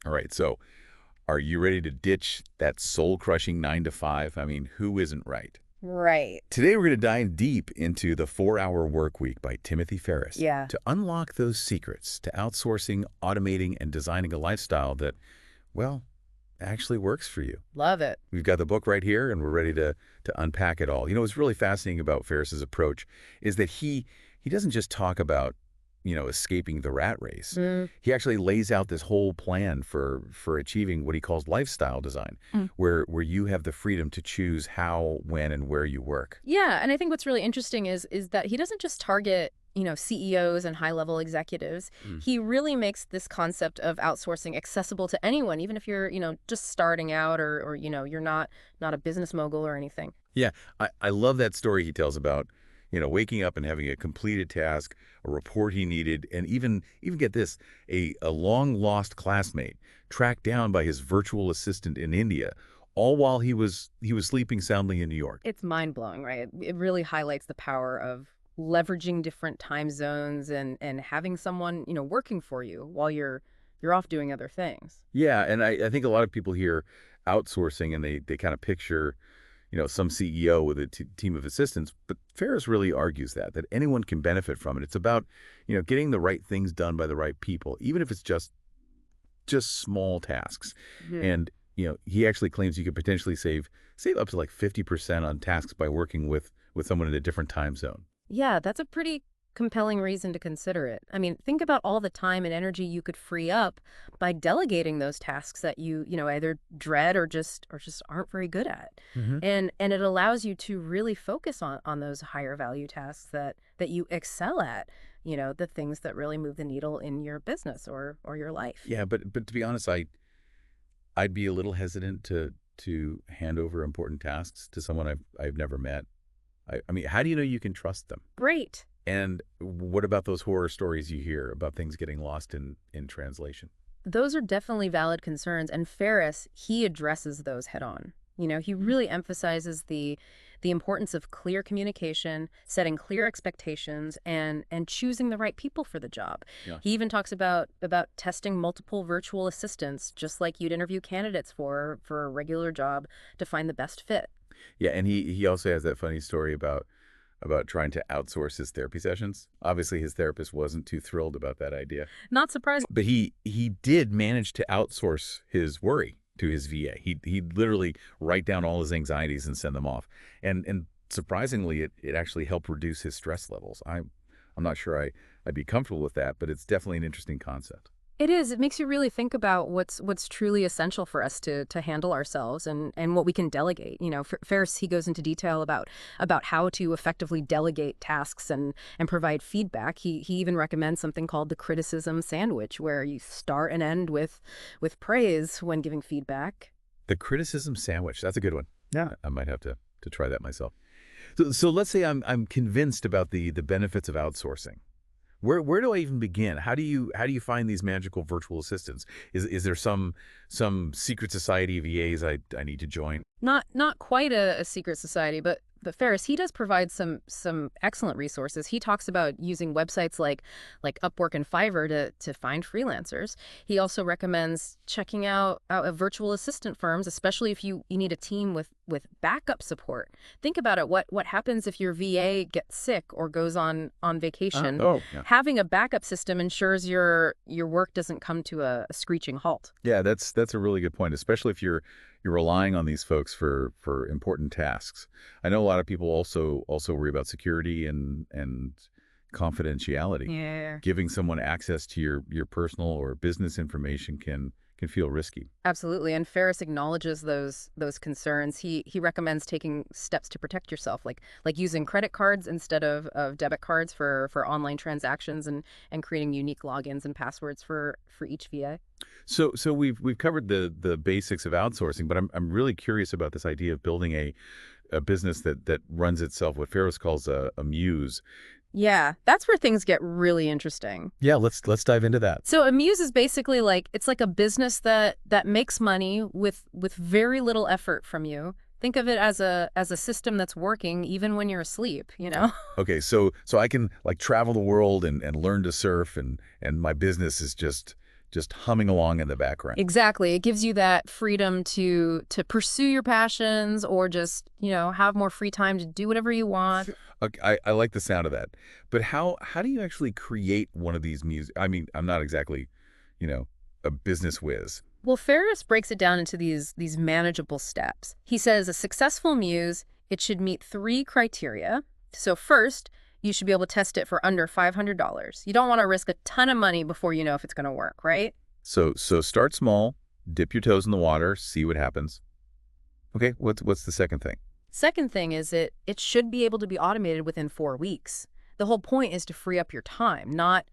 All right, so are you ready to ditch that soul-crushing 9 to 5? I mean, who isn't right? Right. Today, we're going to dive deep into The 4-Hour Workweek by Timothy Ferriss Yeah. to unlock those secrets to outsourcing, automating, and designing a lifestyle that, well, actually works for you. Love it. We've got the book right here, and we're ready to unpack it all. What's really fascinating about Ferriss's approach is that he doesn't just talk about, escaping the rat race. Mm. He actually lays out this whole plan for achieving what he calls lifestyle design, Mm. where you have the freedom to choose how, when, and where you work. Yeah, and I think what's really interesting is that he doesn't just target, CEOs and high-level executives. Mm. He really makes this concept of outsourcing accessible to anyone, even if you're, just starting out or you're not a business mogul or anything. Yeah, I love that story he tells about, waking up and having a completed task, a report he needed, and even get this, a long-lost classmate tracked down by his virtual assistant in India, all while he was sleeping soundly in New York. It's mind-blowing, right? It really highlights the power of leveraging different time zones and having someone, working for you while you're off doing other things. Yeah, and I think a lot of people hear outsourcing and they kind of picture, some CEO with a team of assistants. But Ferris really argues that anyone can benefit from it. It's about, getting the right things done by the right people, even if it's just small tasks. Yeah. And, he actually claims you could potentially save up to like 50% on tasks by working with someone in a different time zone. Yeah, that's a pretty compelling reason to consider it. I mean, think about all the time and energy you could free up by delegating those tasks that you either dread or just aren't very good at. Hmm. And it allows you to really focus on those higher value tasks that you excel at, the things that really move the needle in your business or your life. Yeah, but to be honest, I'd be a little hesitant to hand over important tasks to someone I've never met. I mean, how do you know you can trust them? Great. And what about those horror stories you hear about things getting lost in translation? Those are definitely valid concerns, and Ferris, he addresses those head on. He really emphasizes the importance of clear communication, setting clear expectations, and choosing the right people for the job. Yeah. He even talks about testing multiple virtual assistants, just like you'd interview candidates for a regular job to find the best fit. Yeah, and he also has that funny story about trying to outsource his therapy sessions. Obviously, his therapist wasn't too thrilled about that idea. Not surprising. But he did manage to outsource his worry to his VA. He'd literally write down all his anxieties and send them off. And surprisingly, it actually helped reduce his stress levels. I'm not sure I'd be comfortable with that, but it's definitely an interesting concept. It is. It makes you really think about what's truly essential for us to handle ourselves and what we can delegate. Ferris, he goes into detail about how to effectively delegate tasks and provide feedback. He even recommends something called the criticism sandwich, where you start and end with praise when giving feedback. The criticism sandwich, that's a good one. Yeah. I might have to try that myself. So let's say I'm convinced about the benefits of outsourcing. Where do I even begin? How do you find these magical virtual assistants? Is there some secret society of VAs I need to join? Not quite a secret society, but Ferris, he does provide some excellent resources. He talks about using websites like Upwork and Fiverr to find freelancers. He also recommends checking out virtual assistant firms, especially if you need a team with backup support. Think about it. What happens if your VA gets sick or goes on vacation? Oh, yeah. Having a backup system ensures your work doesn't come to a screeching halt. Yeah, that's a really good point, especially if you're relying on these folks for important tasks. I know a lot of people also worry about security and confidentiality. Yeah. Giving someone access to your personal or business information can feel risky. Absolutely, and Ferris acknowledges those concerns. He recommends taking steps to protect yourself, like using credit cards instead of debit cards for online transactions and creating unique logins and passwords for each VA. So we've covered the basics of outsourcing, but I'm really curious about this idea of building a business that runs itself, what Ferris calls a muse. Yeah, that's where things get really interesting. Yeah, let's dive into that. So a muse is basically it's like a business that makes money with very little effort from you. Think of it as a system that's working even when you're asleep. Okay, so I can like travel the world and learn to surf and my business is just just humming along in the background. Exactly. It gives you that freedom to pursue your passions or just, have more free time to do whatever you want. Okay, I like the sound of that. But how do you actually create one of these music? I mean, I'm not exactly, you know, a business whiz. Well, Ferris breaks it down into these manageable steps. He says a successful muse, it should meet 3 criteria. So first, you should be able to test it for under $500. You don't want to risk a ton of money before you know if it's going to work, right? So start small, dip your toes in the water, see what happens. Okay, what's the second thing? Second thing is it should be able to be automated within 4 weeks. The whole point is to free up your time, not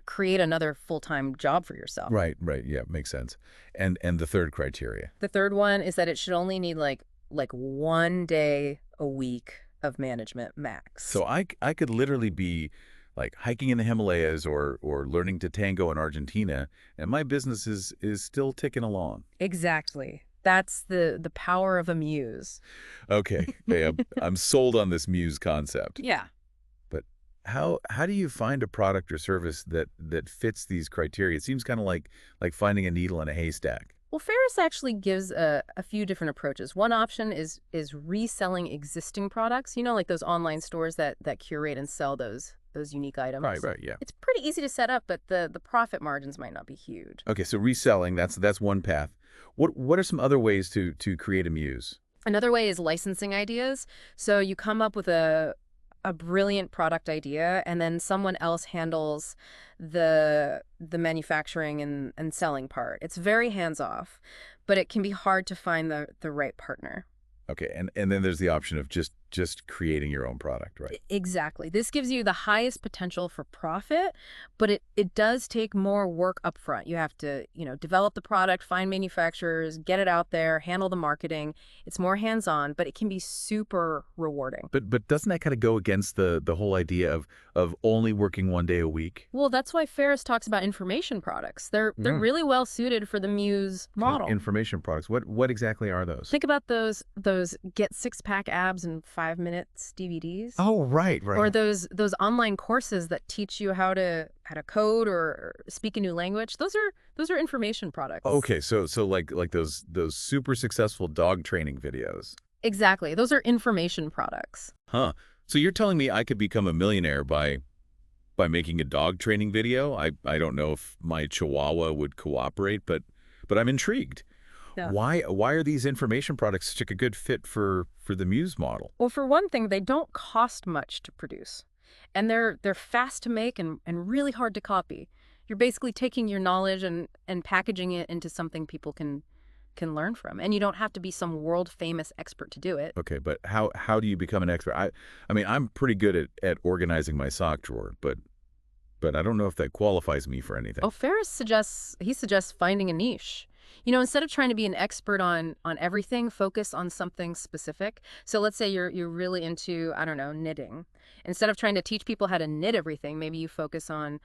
create another full-time job for yourself. Right, yeah, makes sense. And the third criteria. The third one is that it should only need like 1 day a week of management max. So I could literally be like hiking in the Himalayas or learning to tango in Argentina, and my business is still ticking along. Exactly. That's the power of a muse. Okay, hey, I'm sold on this muse concept. Yeah. But how do you find a product or service that fits these criteria? It seems kind of like finding a needle in a haystack. Well, Ferris actually gives a few different approaches. One option is reselling existing products, like those online stores that curate and sell those unique items. Right, yeah. It's pretty easy to set up, but the profit margins might not be huge. Okay, so reselling, that's one path. What are some other ways to create a muse? Another way is licensing ideas. So you come up with a brilliant product idea, and then someone else handles the manufacturing and selling part. It's very hands-off, but it can be hard to find the right partner. Okay, and then there's the option of just creating your own product, right? Exactly. This gives you the highest potential for profit, but it does take more work up front. You have to, develop the product, find manufacturers, get it out there, handle the marketing. It's more hands-on, but it can be super rewarding. But doesn't that kind of go against the whole idea of only working 1 day a week? Well, that's why Ferris talks about information products. They're really well suited for the Muse model. Information products. What exactly are those? Think about those get 6-pack abs in 5 minutes DVDs. Oh, right. Or those online courses that teach you how to code or speak a new language. Those are information products. Okay, so like those super successful dog training videos. Exactly. Those are information products. Huh. So you're telling me I could become a millionaire by making a dog training video? I don't know if my Chihuahua would cooperate, but I'm intrigued. Yeah. Why are these information products such a good fit for the Muse model? Well, for one thing, they don't cost much to produce. And they're fast to make and really hard to copy. You're basically taking your knowledge and packaging it into something people can learn from. And you don't have to be some world-famous expert to do it. Okay, but how do you become an expert? I mean, I'm pretty good at organizing my sock drawer, but I don't know if that qualifies me for anything. Oh, Ferris suggests finding a niche. Instead of trying to be an expert on everything, focus on something specific. So let's say you're really into, I don't know, knitting. Instead of trying to teach people how to knit everything, maybe you focus on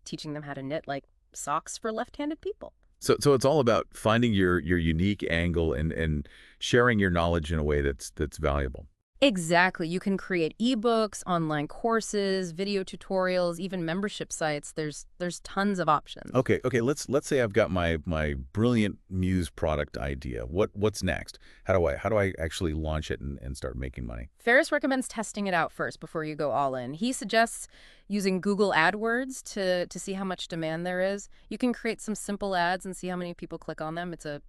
teaching them how to knit like socks for left-handed people. So it's all about finding your unique angle and sharing your knowledge in a way that's valuable. Exactly. You can create ebooks, online courses, video tutorials, even membership sites. There's tons of options. Okay. Let's say I've got my brilliant Muse product idea. What's next? How do I actually launch it and start making money? Ferris recommends testing it out first before you go all in. He suggests using Google AdWords to see how much demand there is. You can create some simple ads and see how many people click on them. It's a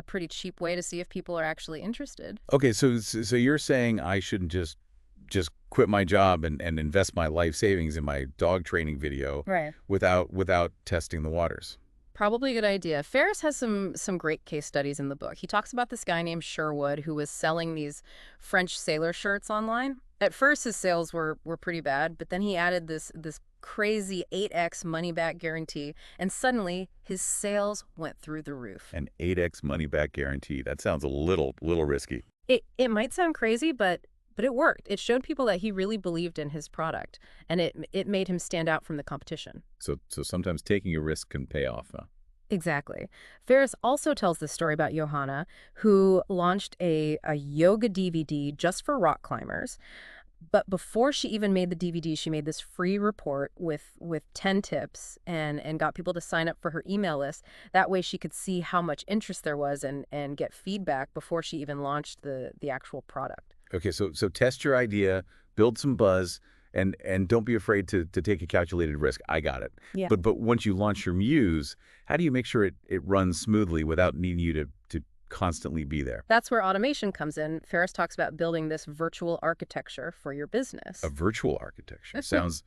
pretty cheap way to see if people are actually interested. Okay, so you're saying I shouldn't just quit my job and invest my life savings in my dog training video, right, without testing the waters. Probably a good idea. Ferris has some great case studies in the book. He talks about this guy named Sherwood who was selling these French sailor shirts online. At first, his sales were pretty bad, but then he added this crazy 8x money-back guarantee, and suddenly his sales went through the roof. An 8x money-back guarantee. That sounds a little risky. It might sound crazy, but it worked. It showed people that he really believed in his product, and it made him stand out from the competition. So sometimes taking a risk can pay off, huh? Exactly. Ferris also tells the story about Johanna, who launched a yoga DVD just for rock climbers. But before she even made the DVD, she made this free report with 10 tips and got people to sign up for her email list. That way she could see how much interest there was and get feedback before she even launched the actual product. Okay, so test your idea, build some buzz, and don't be afraid to take a calculated risk. I got it. Yeah. But once you launch your Muse, how do you make sure it runs smoothly without needing you to constantly be there? That's where automation comes in. Ferris talks about building this virtual architecture for your business. A virtual architecture sounds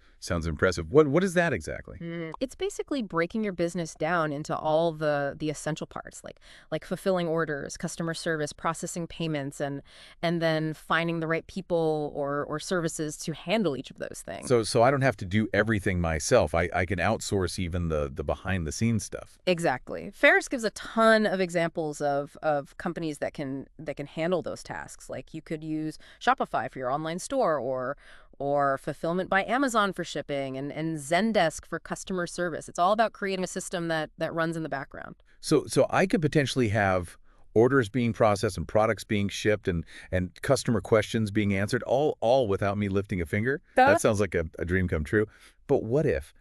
impressive. What is that exactly? It's basically breaking your business down into all the essential parts, like fulfilling orders, customer service, processing payments, and then finding the right people or services to handle each of those things. So I don't have to do everything myself. I can outsource even the behind the scenes stuff. Exactly. Ferris gives a ton of examples of companies that can handle those tasks. Like you could use Shopify for your online store or Fulfillment by Amazon for shipping and Zendesk for customer service. It's all about creating a system that runs in the background. So I could potentially have orders being processed and products being shipped and customer questions being answered all without me lifting a finger? That sounds like a dream come true. But what if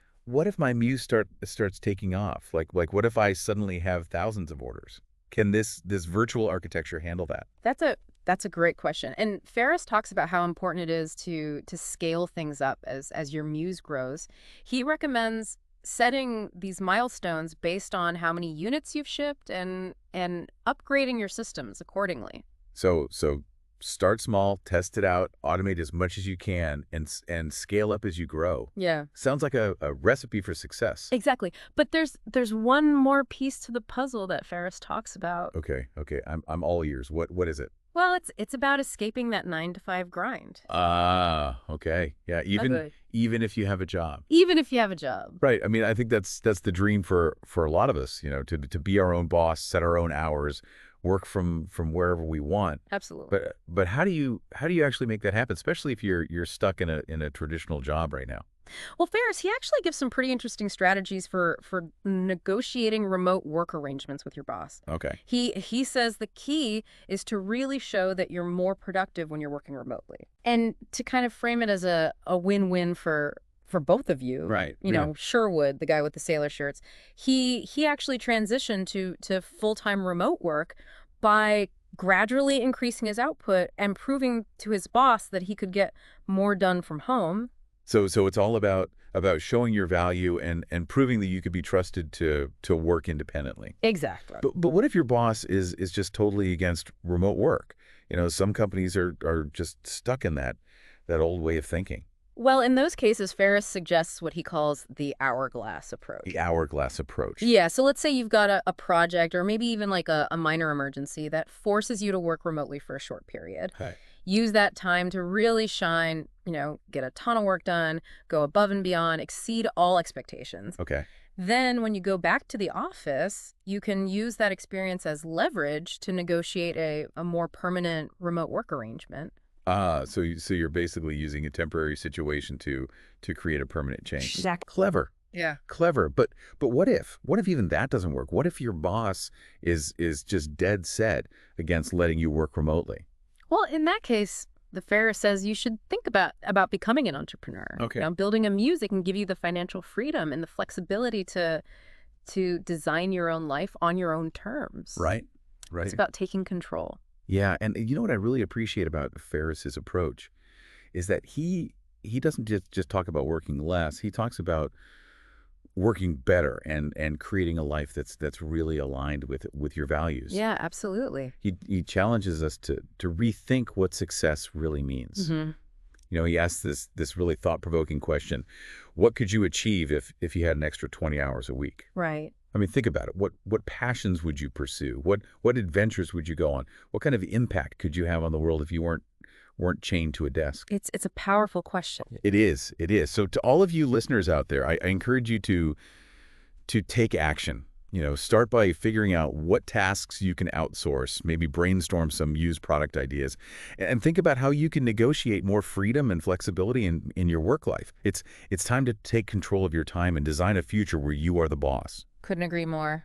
my Muse starts taking off? Like what if I suddenly have thousands of orders? Can this virtual architecture handle that? That's a great question. And Ferris talks about how important it is to scale things up as your Muse grows. He recommends setting these milestones based on how many units you've shipped and upgrading your systems accordingly. So start small, test it out, automate as much as you can, and scale up as you grow. Yeah. Sounds like a recipe for success. Exactly. But there's one more piece to the puzzle that Ferris talks about. Okay. I'm all ears. What is it? Well, it's about escaping that 9-to-5 grind. Okay. Yeah, even if you have a job. Even if you have a job. Right. I mean, I think that's the dream for a lot of us, to be our own boss, set our own hours, work from wherever we want. Absolutely. But how do you actually make that happen, especially if you're stuck in a traditional job right now? Well, Ferris, he actually gives some pretty interesting strategies for negotiating remote work arrangements with your boss. Okay. He says the key is to really show that you're more productive when you're working remotely. And to kind of frame it as a win-win for both of you. Right. Sherwood, the guy with the sailor shirts, he actually transitioned to full-time remote work by gradually increasing his output and proving to his boss that he could get more done from home. So it's all about showing your value and proving that you could be trusted to work independently. Exactly. But what if your boss is just totally against remote work? Some companies are just stuck in that old way of thinking. Well, in those cases, Ferris suggests what he calls the hourglass approach. The hourglass approach. Yeah, so let's say you've got a project or maybe even like a minor emergency that forces you to work remotely for a short period. Right. Use that time to really shine, get a ton of work done, go above and beyond, exceed all expectations. Okay. Then when you go back to the office, you can use that experience as leverage to negotiate a more permanent remote work arrangement. So you're basically using a temporary situation to create a permanent change. Exactly. Clever. Yeah. Clever. But what if even that doesn't work? What if your boss is just dead set against letting you work remotely? Well, in that case, the Ferris says you should think about becoming an entrepreneur. Okay. Building a Muse can give you the financial freedom and the flexibility to design your own life on your own terms. Right. It's about taking control. Yeah, and you know what I really appreciate about Ferris's approach is that he doesn't just talk about working less. He talks about working better and creating a life that's really aligned with your values. Yeah, absolutely. He challenges us to rethink what success really means. Mm-hmm. He asks this really thought-provoking question: what could you achieve if you had an extra 20 hours a week? Right. I mean, think about it. What passions would you pursue? What adventures would you go on? What kind of impact could you have on the world if you weren't chained to a desk? It's a powerful question. It is. So to all of you listeners out there, I encourage you to take action. Start by figuring out what tasks you can outsource, maybe brainstorm some used product ideas, and think about how you can negotiate more freedom and flexibility in your work life. It's time to take control of your time and design a future where you are the boss. Couldn't agree more.